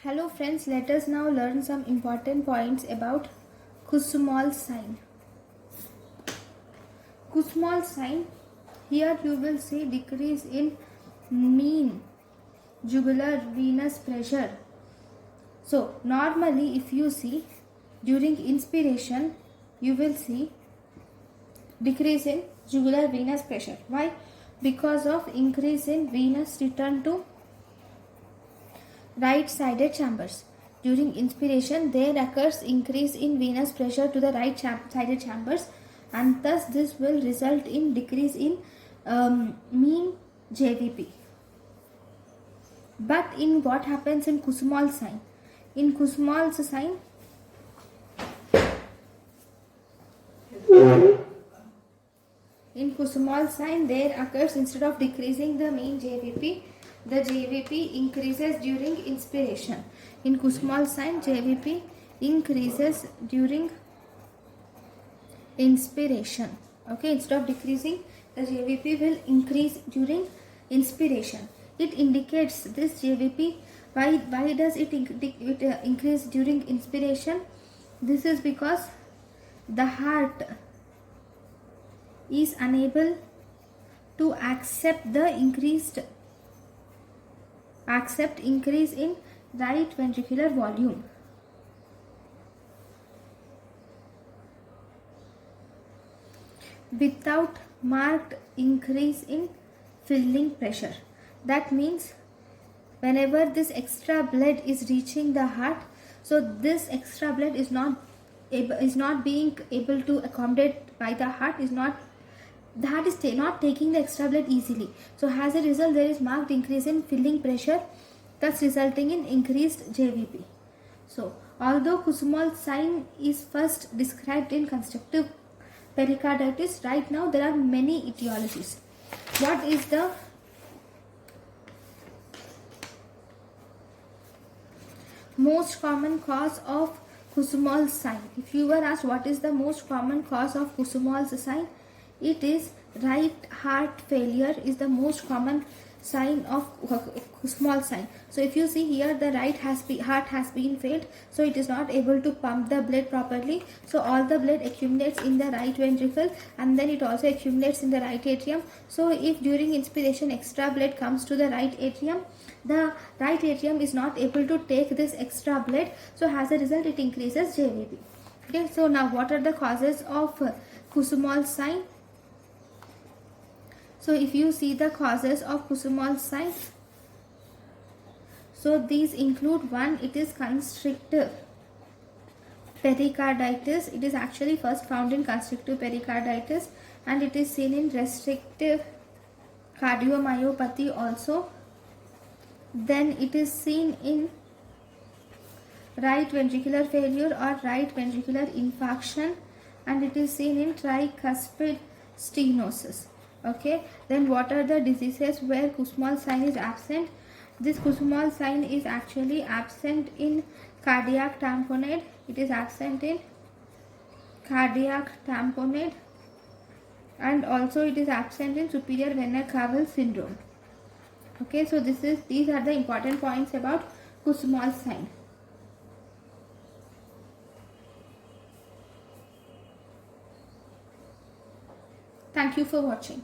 Hello friends, let us now learn some important points about Kussmaul sign. Kussmaul sign, here you will see decrease in mean jugular venous pressure. So normally if you see during inspiration, you will see decrease in jugular venous pressure. Why? Because of increase in venous return to right-sided chambers. During inspiration, there occurs increase in venous pressure to the right-sided chambers, and thus this will result in decrease in mean JVP. But in what happens in Kussmaul sign? In Kussmaul's sign, there occurs, instead of decreasing the mean JVP, the JVP increases during inspiration. In Kussmaul sign, JVP increases during inspiration. Okay, instead of decreasing, the JVP will increase during inspiration. It indicates this JVP. Why does it increase during inspiration? This is because the heart is unable to accept increase in right ventricular volume. Without marked increase in filling pressure. That means whenever this extra blood is reaching the heart, so this extra blood is not being able to accommodate by the heart, the heart is not taking the extra blood easily. So as a result, there is marked increase in filling pressure, thus resulting in increased JVP. So although Kussmaul sign is first described in constrictive pericarditis, right now there are many etiologies. What is the most common cause of Kussmaul sign? If you were asked what is the most common cause of Kussmaul sign, it is right heart failure is the most common sign of Kussmaul sign. So if you see here, the heart has been failed, so it is not able to pump the blood properly. So all the blood accumulates in the right ventricle, and then it also accumulates in the right atrium. So if during inspiration extra blood comes to the right atrium, the right atrium is not able to take this extra blood. So as a result, it increases JVP. Okay, so now what are the causes of Kussmaul sign? So if you see the causes of Kussmaul sign, so these include, one, it is constrictive pericarditis. It is actually first found in constrictive pericarditis, and it is seen in restrictive cardiomyopathy also. Then it is seen in right ventricular failure or right ventricular infarction, and it is seen in tricuspid stenosis. Okay, then what are the diseases where Kussmaul sign is absent? This Kussmaul sign is actually absent in cardiac tamponade. It is absent in cardiac tamponade, and also it is absent in superior vena cava syndrome. Okay, so these are the important points about Kussmaul sign. Thank you for watching.